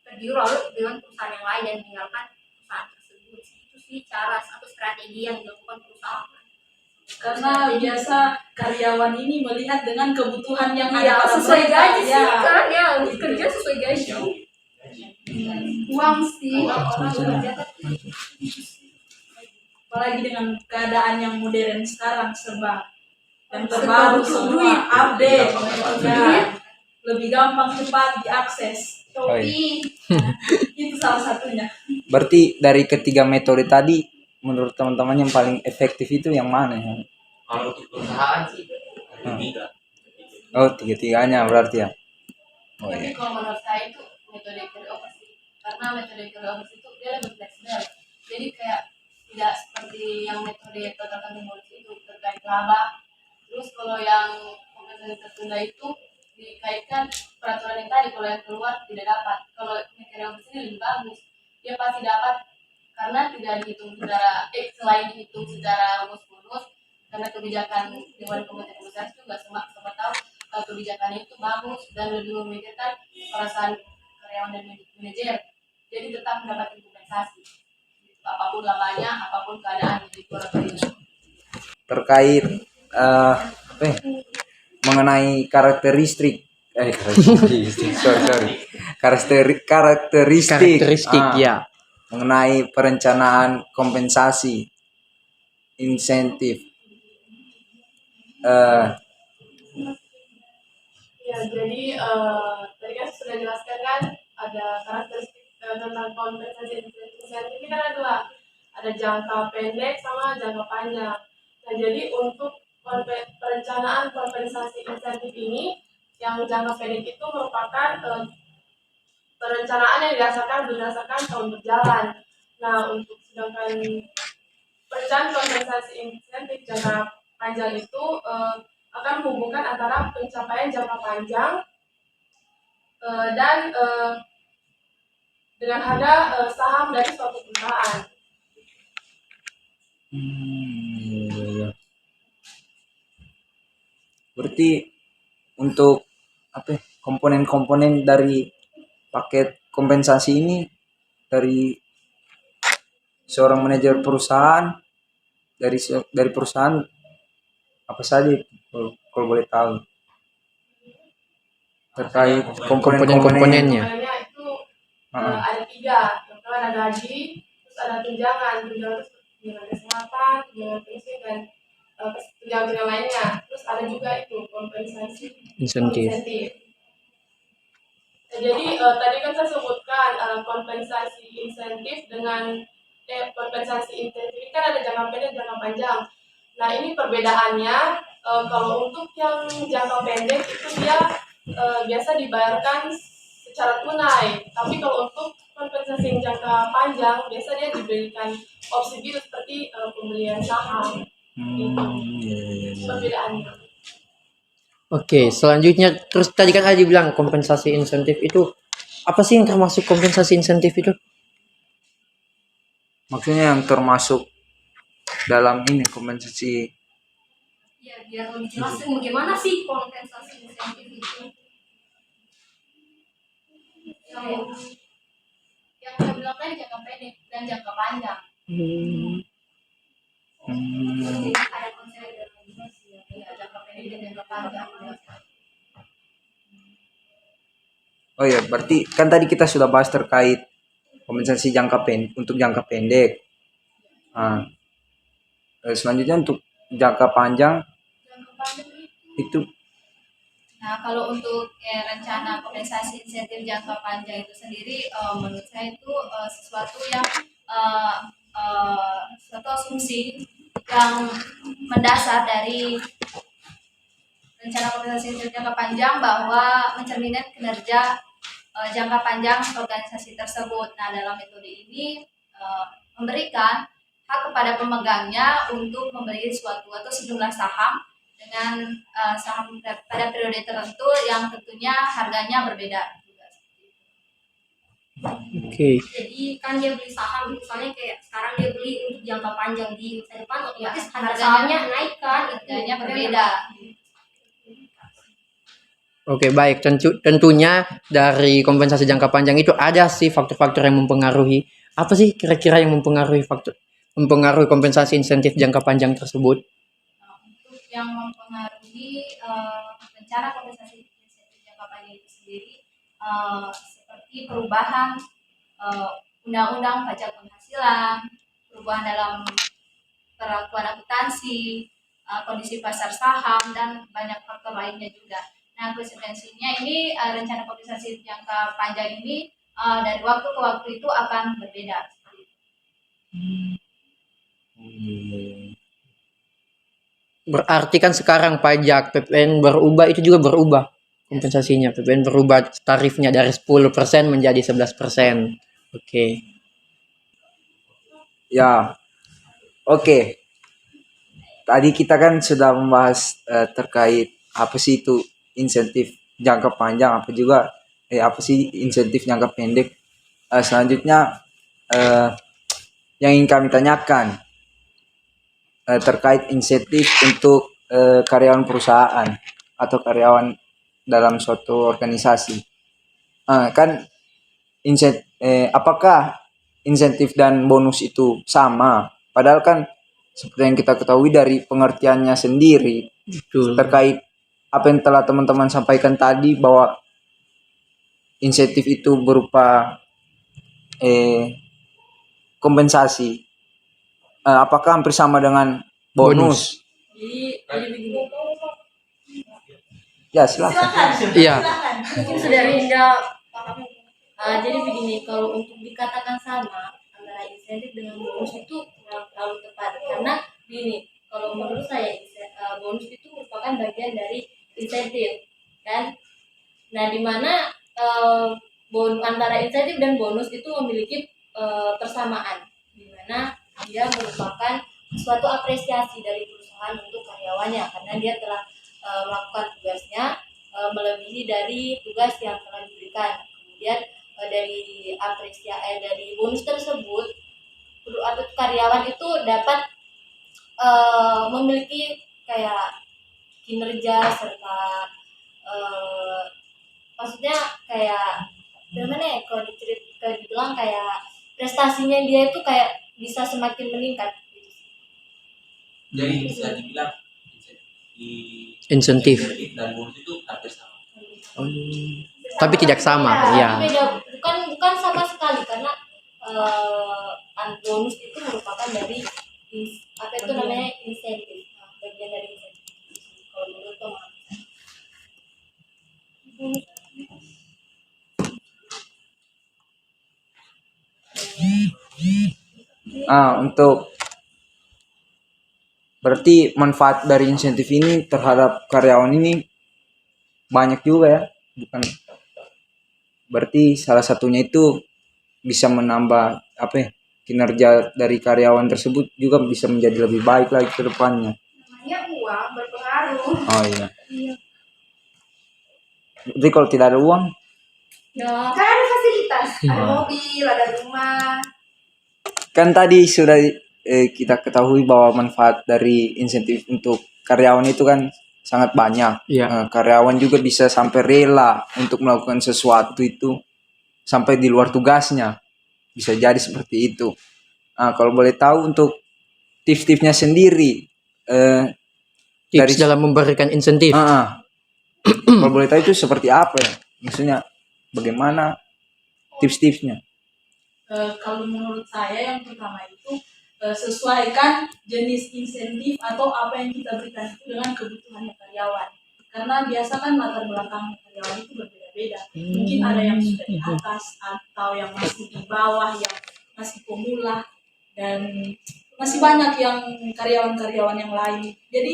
tergiur lalu dengan perusahaan yang lain dan meninggalkan perusahaan tersebut. Itu sih cara atau strategi yang dilakukan perusahaan. Karena biasa karyawan ini melihat dengan kebutuhan yang ada Ya, pada sesuai mereka. gaji sih Ya. kan ya, kerja sesuai gaji. Uang sih. Orang bekerja kan apalagi dengan keadaan yang modern sekarang serba yang terbaru semua update ya. Lebih gampang cepat diakses. Shopee. Itu salah satunya. Berarti dari ketiga metode tadi, menurut teman-teman yang paling efektif itu yang mana ya? Kalau untuk perusahaan sih tiga. Oh, tiga-tiganya berarti ya. Oh Tapi iya. kalau menurut saya itu metode carryover sih. Karena metode carryover itu dia lebih fleksibel. Jadi kayak tidak seperti yang metode total kontinuasi itu terkait laba. Terus kalau yang kompensasi tertunda itu dikaitkan peraturan yang tadi, kalau yang keluar tidak dapat. Kalau carryover ini lebih bagus, dia pasti dapat karena tidak dihitung secara selain dihitung secara rumus-rumus, karena kebijakan Dewan Pembinaan Besar juga semua tahu kebijakannya itu bagus dan lebih memikirkan perasaan karyawan dan manajer, jadi tetap mendapatkan kompensasi apapun labanya, apapun keadaan di luar kerja. Terkait mengenai karakteristik Karakteristik ah, ya. mengenai perencanaan kompensasi insentif Ya, jadi tadi kan sudah jelaskan kan ada karakteristik tentang kompensasi insentif ini kan ada dua, ada jangka pendek sama jangka panjang. Nah, jadi untuk perencanaan kompensasi insentif ini, yang jangka pendek itu merupakan perencanaan yang berdasarkan tahun berjalan. Nah, untuk sedangkan perencanaan kompensasi insentif jangka panjang itu akan menghubungkan antara pencapaian jangka panjang dan dengan harga saham dari suatu perusahaan. iya. Berarti untuk komponen-komponen dari paket kompensasi ini dari seorang manajer perusahaan, dari perusahaan apa saja kalau boleh tahu terkait komponen-komponennya. Komponen-komponennya. Komponennya itu ada 3. Yang pertama ada gaji, terus ada tunjangan kesehatan, tunjangan pensiun, dan tunjangan lainnya. Terus ada juga itu kompensasi Insentif. Nah, jadi tadi kan saya sebutkan kompensasi insentif dengan kompensasi insentif ini kan kan ada jangka pendek, jangka panjang. Nah ini perbedaannya, kalau untuk yang jangka pendek itu dia biasa dibayarkan secara tunai, tapi kalau untuk kompensasi yang jangka panjang biasa dia diberikan opsi gitu seperti pembelian saham. Itu Iya. perbedaannya. Oke, selanjutnya terus tadi kan ada dibilang kompensasi insentif itu apa sih yang termasuk kompensasi insentif itu? Maksudnya yang termasuk dalam ini kompensasi. Ya, biar lebih jelas bagaimana sih kompensasi insentif itu. Yang saya bilang tadi jangka pendek dan jangka panjang. Jadi ada konsep juga sih ya, jangka pendek dan jangka panjang. Oh ya, berarti kan tadi kita sudah bahas terkait kompensasi jangka pendek untuk jangka pendek. Nah, selanjutnya untuk jangka panjang Jangka panjang itu Nah, kalau untuk rencana kompensasi insentif jangka panjang itu sendiri, menurut saya itu sesuatu yang suatu asumsi yang mendasar dari rencana kompensasi insentif jangka panjang bahwa mencerminkan kinerja jangka panjang organisasi tersebut. Nah, dalam metode ini memberikan hak kepada pemegangnya untuk membeli suatu atau sejumlah saham dengan saham pada periode tertentu yang tentunya harganya berbeda juga. Oke. Jadi kan dia beli saham, misalnya kayak sekarang dia beli untuk jangka panjang di masa depan, otomatis harga harganya- sahamnya naik kan, Harganya berbeda. Oke, baik. Tentunya dari kompensasi jangka panjang itu ada sih faktor-faktor yang mempengaruhi. Apa sih kira-kira yang mempengaruhi kompensasi insentif jangka panjang tersebut? Untuk yang mempengaruhi rencana kompensasi insentif jangka panjang itu sendiri seperti perubahan undang-undang pajak penghasilan, perubahan dalam perlakuan akuntansi, kondisi pasar saham, dan banyak faktor lainnya juga. Nah, konsekuensinya ini rencana kompensasi jangka panjang ini dari waktu ke waktu itu akan berbeda. Berarti kan sekarang pajak PPN berubah, itu juga berubah kompensasinya. PPN berubah tarifnya dari 10% menjadi 11%. Oke. ya. Oke. Tadi kita kan sudah membahas terkait apa sih itu insentif jangka panjang, apa sih insentif jangka pendek. Selanjutnya yang ingin kami tanyakan terkait insentif untuk karyawan perusahaan atau karyawan dalam suatu organisasi. Kan apakah insentif dan bonus itu sama? Padahal kan seperti yang kita ketahui dari pengertiannya sendiri Betul. terkait apa yang telah teman-teman sampaikan tadi, bahwa insentif itu berupa kompensasi. Apakah hampir sama dengan bonus? Jadi begini. Ya, silakan. Iya. mungkin saudara Hinda paham. Jadi begini, kalau untuk dikatakan sama antara insentif dengan bonus itu kurang terlalu tepat, karena begini, kalau menurut saya bonus itu merupakan bagian dari insentif kan. Nah, di mana antara insentif dan bonus itu memiliki persamaan, di mana dia merupakan suatu apresiasi dari perusahaan untuk karyawannya karena dia telah melakukan tugasnya melebihi dari tugas yang telah diberikan. Kemudian dari bonus tersebut atau karyawan itu dapat memiliki kayak kinerja serta maksudnya kayak gimana ya, kalau dibilang kayak prestasinya dia itu kayak bisa semakin meningkat. Jadi bisa dibilang Insentif. dan bonus itu hampir sama. Tapi tidak sama, ya. Beda, bukan sama sekali karena bonus itu merupakan dari apa itu namanya insentif, bagian dari insentif. Kalau menurut teman. Untuk Berarti manfaat dari insentif ini terhadap karyawan ini banyak juga ya, bukan? Berarti salah satunya itu bisa menambah apa ya, kinerja dari karyawan tersebut juga bisa menjadi lebih baik lagi ke depannya. Namanya uang berpengaruh. Oh iya. Jadi kalau tidak ada uang, Ya, Kan ada fasilitas, ada mobil, ada rumah. kan tadi sudah kita ketahui bahwa manfaat dari insentif untuk karyawan itu kan sangat banyak. Iya. Karyawan juga bisa sampai rela untuk melakukan sesuatu itu sampai di luar tugasnya. Bisa jadi seperti itu. Kalau boleh tahu untuk tips-tipsnya sendiri, Tips dalam memberikan insentif. kalau boleh tahu itu seperti apa ya? Maksudnya bagaimana tips-tipsnya? Kalau menurut saya yang pertama itu sesuaikan jenis insentif atau apa yang kita berikan itu dengan kebutuhannya karyawan. Karena biasa kan latar belakang karyawan itu berbeda-beda. Mungkin ada yang sudah di atas atau yang masih di bawah, yang masih pemula, dan masih banyak yang karyawan-karyawan yang lain. Jadi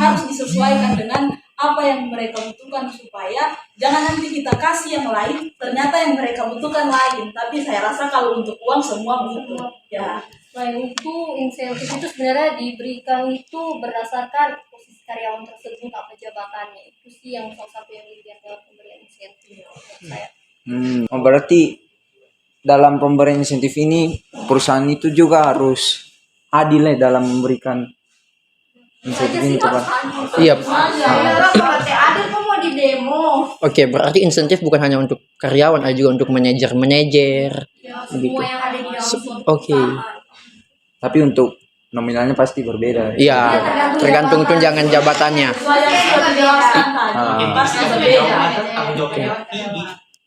harus disesuaikan dengan apa yang mereka butuhkan supaya jangan nanti kita kasih yang lain ternyata yang mereka butuhkan lain, tapi saya rasa kalau untuk uang semua butuh ya. selain itu insentif itu sebenarnya diberikan itu berdasarkan posisi karyawan tersebut apa jabatannya. Itu sih yang salah satu yang dilihat dalam pemberian insentif menurut saya. Berarti dalam pemberian insentif ini perusahaan itu juga harus adil ya dalam memberikan insentif ini kepada. Iya. Ya, kalau teh ada kok mau di demo. Oke, berarti insentif bukan hanya untuk karyawan, ada juga untuk manajer-manajer. Ya, Begitu. semua yang ada di dalam suatu Oke. perusahaan. Tapi untuk nominalnya pasti berbeda. Iya, tergantung tunjangan jabatannya. Sesuai yang sudah dijelaskan tadi, pasti berbeda. Tanggung jawabnya tinggi.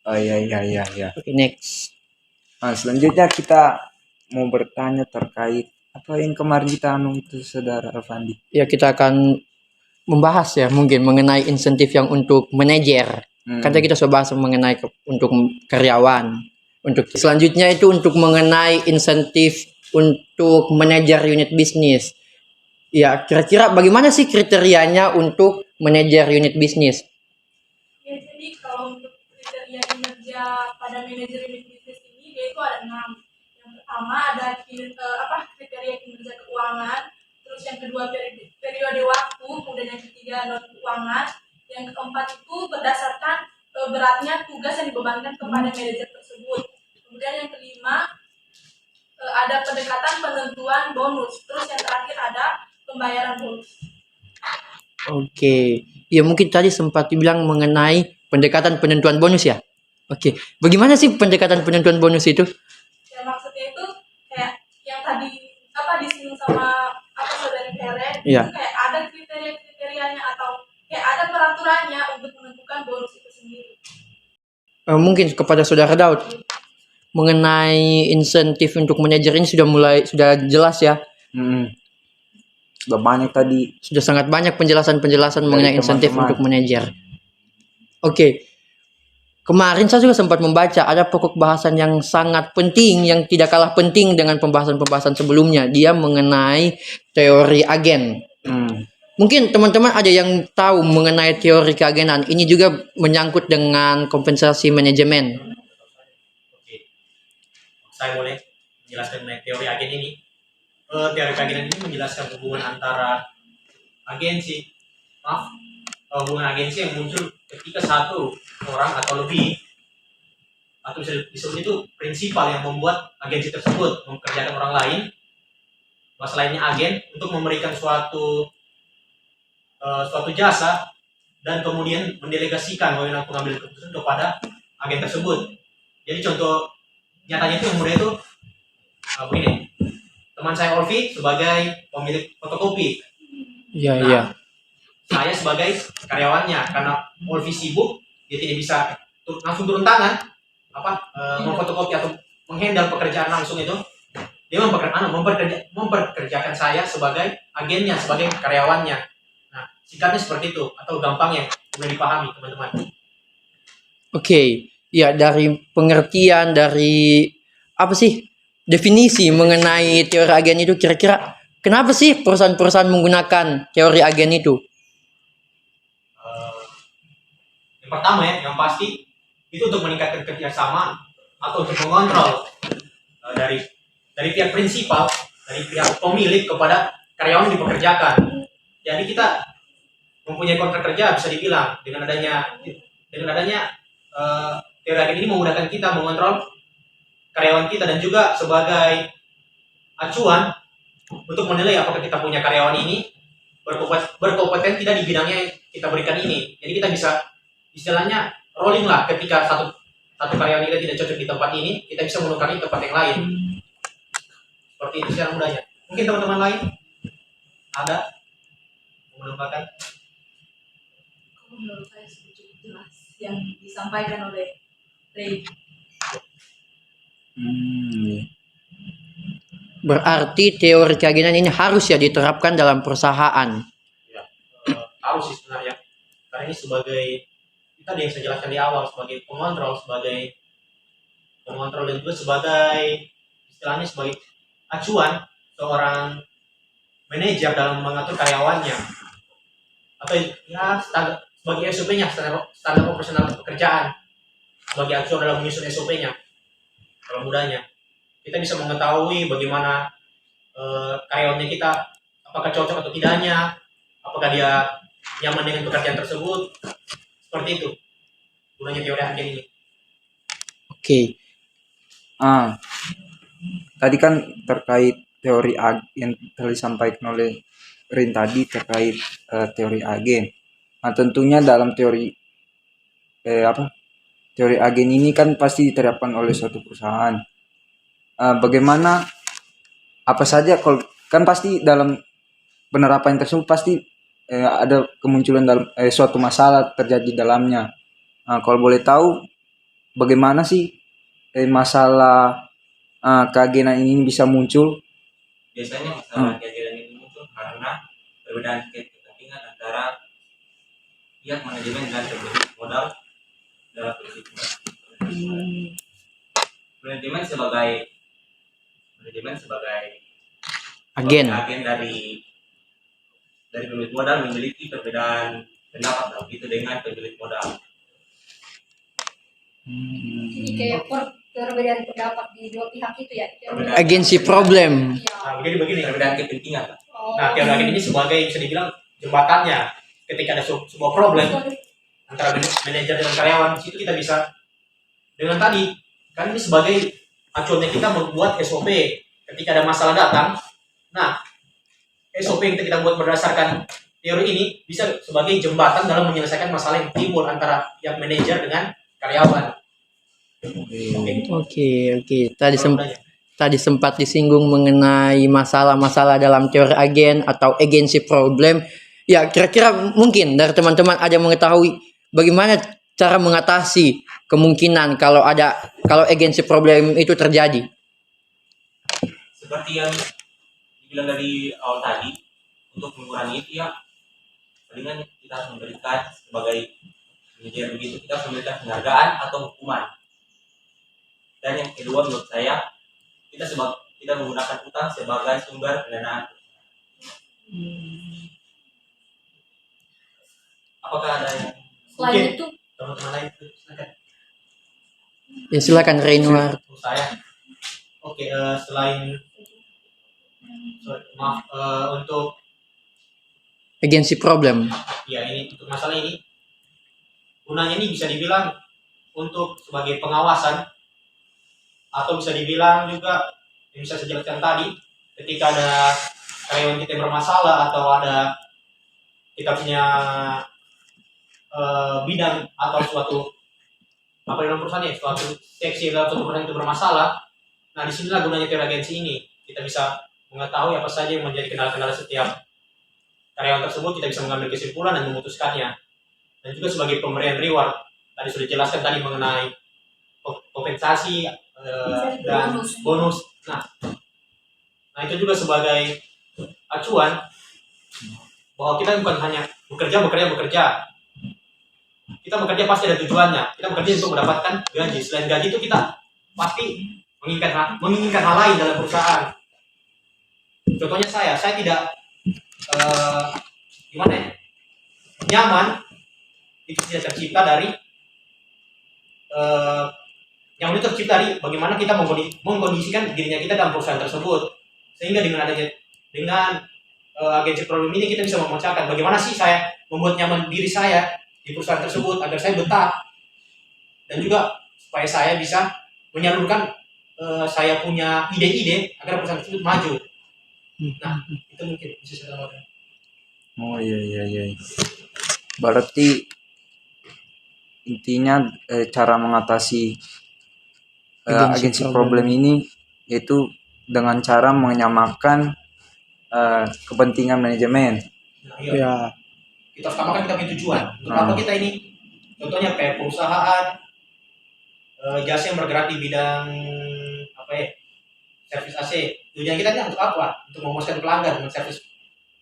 Oh iya. Oke, next. Selanjutnya kita mau bertanya terkait apa yang kemarin kita itu saudara Alfandi. Ya, kita akan membahas ya mungkin mengenai insentif yang untuk manajer. Kan tadi kita sudah bahas mengenai untuk karyawan. Untuk selanjutnya itu untuk mengenai insentif untuk manajer unit bisnis. Ya, kira-kira bagaimana sih kriterianya untuk manajer unit bisnis? Ya, jadi kalau untuk kriteria kinerja pada manajer unit bisnis ini, dia itu ada 6. Yang pertama ada kriteria kinerja keuangan, terus yang kedua periode waktu, kemudian yang ketiga non keuangan, yang keempat itu berdasarkan beratnya tugas yang dibebankan kepada manajer tersebut. Kemudian yang kelima ada pendekatan penentuan bonus, terus yang terakhir ada pembayaran bonus. Oke, ya mungkin tadi sempat dibilang mengenai pendekatan penentuan bonus ya. Oke, bagaimana sih pendekatan penentuan bonus itu? Ya maksudnya itu kayak yang tadi disinggung sama saudari Karen, Iya. itu kayak ada kriteria-kriterianya atau kayak ada peraturannya untuk menentukan bonus itu sendiri. Mungkin kepada saudara Daud mengenai insentif untuk manajer ini sudah jelas ya. Sudah banyak tadi. Sudah sangat banyak penjelasan-penjelasan mengenai insentif teman-teman. untuk manajer. Oke. Kemarin saya juga sempat membaca ada pokok bahasan yang sangat penting yang tidak kalah penting dengan pembahasan-pembahasan sebelumnya. Dia mengenai teori agen. Mungkin teman-teman ada yang tahu mengenai teori keagenan. Ini juga menyangkut dengan kompensasi manajemen. Oke. Saya boleh menjelaskan mengenai teori agen ini. Teori keagenan ini menjelaskan hubungan antara hubungan agensi yang muncul ketika satu orang atau lebih, atau bisa disebut itu prinsipal yang membuat agensi tersebut memkerjakan orang lain, bahasa lainnya agen, untuk memberikan suatu jasa dan kemudian mendelegasikan wewenang pengambil keputusan kepada agen tersebut. Jadi contoh nyatanya itu yang mudah itu begini, teman saya Olvi sebagai pemilik fotokopi. Iya. Saya sebagai karyawannya, karena Olvi sibuk, dia tidak bisa langsung turun tangan memfotokopi atau menghandle pekerjaan langsung itu. Dia memperkerjakan saya sebagai agennya, sebagai karyawannya. Nah, singkatnya seperti itu atau gampangnya mudah dipahami teman-teman. Oke. Ya, dari pengertian dari apa sih definisi mengenai teori agen itu kira-kira Kenapa sih perusahaan-perusahaan menggunakan teori agen itu? Yang pertama ya, yang pasti itu untuk meningkatkan kerjasama atau untuk mengontrol dari pihak prinsipal, dari pihak pemilik kepada karyawan yang dipekerjakan. Jadi kita mempunyai kontrak kerja bisa dibilang dengan adanya teori agen ini memudahkan kita mengontrol karyawan kita dan juga sebagai acuan untuk menilai apakah kita punya karyawan ini berkompeten tidak di bidangnya yang kita berikan ini. Jadi kita bisa istilahnya rolling lah, ketika satu karyawan kita tidak cocok di tempat ini, kita bisa menukarnya di tempat yang lain. Seperti itu secara mudahnya. Mungkin teman-teman lain ada menambahkan? Menurut saya cukup jelas yang disampaikan oleh Ray. Berarti teori keagenan ini harus ya diterapkan dalam perusahaan. Ya, harus sih sebenarnya. Karena ini sebagai tadi yang saya jelaskan di awal, sebagai pengontrol dan juga sebagai istilahnya sebagai acuan seorang manajer dalam mengatur karyawannya, atau ya sebagai SOP-nya, standar operasional pekerjaan, sebagai acuan dalam menyusun SOP-nya. Kalau mudahnya kita bisa mengetahui bagaimana karyawannya kita, apakah cocok atau tidaknya, apakah dia nyaman dengan pekerjaan tersebut. Seperti itu gunanya teori agen ini. Oke. Tadi kan terkait teori agen yang telah disampaikan oleh Rin tadi terkait teori agen. Nah, tentunya dalam teori teori agen ini kan pasti diterapkan oleh suatu perusahaan. Bagaimana apa saja kalau kan pasti dalam penerapan tersebut pasti ada kemunculan dalam suatu masalah terjadi dalamnya. Nah, kalau boleh tahu bagaimana sih masalah keagenan ini bisa muncul? Biasanya masalah keagenan ini muncul karena perbedaan kepentingan antara pihak manajemen dan pemilik modal dalam prinsip. Manajemen sebagai Agen. dari pemilik modal memiliki perbedaan pendapat begitu dengan pemilik modal. Jadi kayak perbedaan pendapat di dua pihak itu ya. Agensi problem. Nah, begini. Perbedaan kepentingan. Nah, teori agen ini sebagai bisa dibilang jembatannya. Ketika ada sebuah problem antara manajer dengan karyawan, di situ kita bisa dengan tadi kan ini sebagai acuannya kita membuat SOP ketika ada masalah datang. Nah, SOP yang kita buat berdasarkan teori ini bisa sebagai jembatan dalam menyelesaikan masalah yang timbul antara yang manajer dengan karyawan. Oke. Tadi sempat disinggung mengenai masalah-masalah dalam teori agen atau agency problem. Ya, kira-kira mungkin dari teman-teman ada yang mengetahui bagaimana cara mengatasi kemungkinan kalau agency problem itu terjadi. Seperti yang dibilang dari awal tadi, untuk mengurangi itu ya palingan kita harus memberikan sebagai manajer begitu, kita harus memberikan penghargaan atau hukuman. Dan yang kedua menurut saya kita menggunakan utang sebagai sumber pendanaan. Apakah ada yang Selain itu, teman-teman lain silakan. Ya silakan Reinwar. Saya. Oke, untuk Agency problem. ya ini untuk masalah ini gunanya ini bisa dibilang untuk sebagai pengawasan atau bisa dibilang juga yang bisa saya jelaskan tadi ketika ada karyawan kita yang bermasalah atau ada kita punya bidang atau suatu apa dalam perusahaan ya, suatu seksi atau suatu perusahaan itu bermasalah. Nah, disinilah gunanya teori agensi ini. Kita bisa mengetahui apa saja yang menjadi kendala-kendala setiap karyawan tersebut, kita bisa mengambil kesimpulan dan memutuskannya. Dan juga sebagai pemberian reward, tadi sudah dijelaskan tadi mengenai kompensasi dan bonus. Nah itu juga sebagai acuan bahwa kita bukan hanya bekerja. Kita bekerja pasti ada tujuannya. Kita bekerja untuk mendapatkan gaji. Selain gaji itu kita pasti menginginkan hal lain dalam perusahaan. Contohnya saya tidak gimana ya, nyaman itu tidak tercipta dari yang itu tercipta dari bagaimana kita mengkondisikan dirinya kita dalam perusahaan tersebut, sehingga dengan agensi problem ini kita bisa memecahkan bagaimana sih saya membuat nyaman diri saya di perusahaan tersebut agar saya betah, dan juga supaya saya bisa menyalurkan saya punya ide-ide agar perusahaan tersebut maju. Nah, itu mungkin bisa saya tambahkan. Oh iya. Berarti intinya cara mengatasi agensi problem ini yaitu dengan cara menyamakan kepentingan manajemen. Nah, iya. Ya. Kita utamakan kita punya tujuan. Untuk apa kita ini? Contohnya kayak perusahaan jasa yang bergerak di bidang apa ya? Servis AC. Tujuan kita ini untuk apa? Untuk memuaskan pelanggan dengan servis,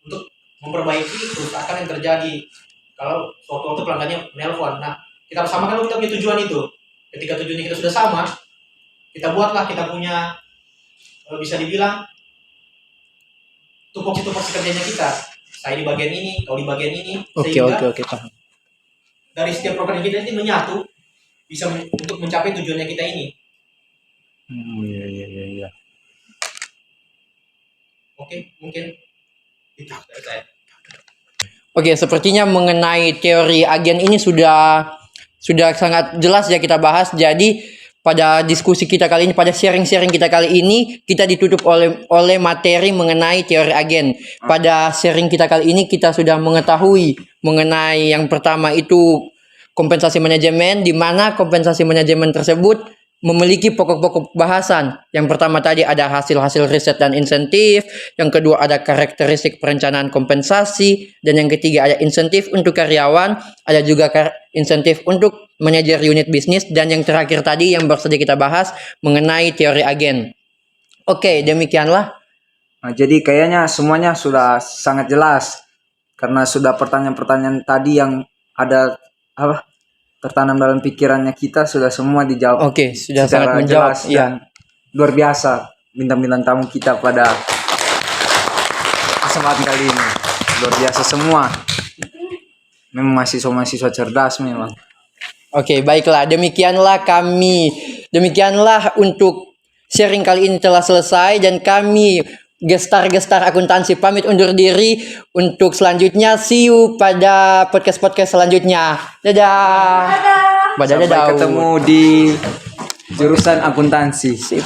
untuk memperbaiki kerusakan yang terjadi kalau suatu waktu pelanggannya menelpon. Nah, kita samakan dulu kita punya tujuan itu. Ketika tujuannya kita sudah sama, kita buatlah kita punya bisa dibilang tupoksi kerjanya kita. Saya di bagian ini, kau di bagian ini, sehingga Paham. dari setiap program kita ini menyatu bisa untuk mencapai tujuannya kita ini. Iya. Oke, mungkin itu dari saya. Oke, sepertinya mengenai teori agen ini sudah sangat jelas ya kita bahas. Jadi pada diskusi kita kali ini, pada sharing-sharing kita kali ini, kita ditutup oleh materi mengenai teori agen. Pada sharing kita kali ini, kita sudah mengetahui mengenai yang pertama itu kompensasi manajemen, di mana kompensasi manajemen tersebut memiliki pokok-pokok bahasan. Yang pertama tadi ada hasil-hasil riset dan insentif, yang kedua ada karakteristik perencanaan kompensasi, dan yang ketiga ada insentif untuk karyawan, ada juga insentif untuk manajer unit bisnis, dan yang terakhir tadi yang baru saja kita bahas mengenai teori agen. Oke, demikianlah. Nah, jadi kayaknya semuanya sudah sangat jelas karena sudah pertanyaan-pertanyaan tadi yang ada tertanam dalam pikirannya kita sudah semua dijawab. Oke, sudah secara sangat menjawab. jelas dan luar biasa bintang-bintang tamu kita pada kesempatan kali ini. Luar biasa semua. Memang mahasiswa-mahasiswa cerdas memang. Oke, baiklah. Demikianlah untuk sharing kali ini telah selesai, dan kami gestar akuntansi pamit undur diri. Untuk selanjutnya, see you pada podcast selanjutnya. Dadah. Sampai ketemu di jurusan akuntansi. Sip.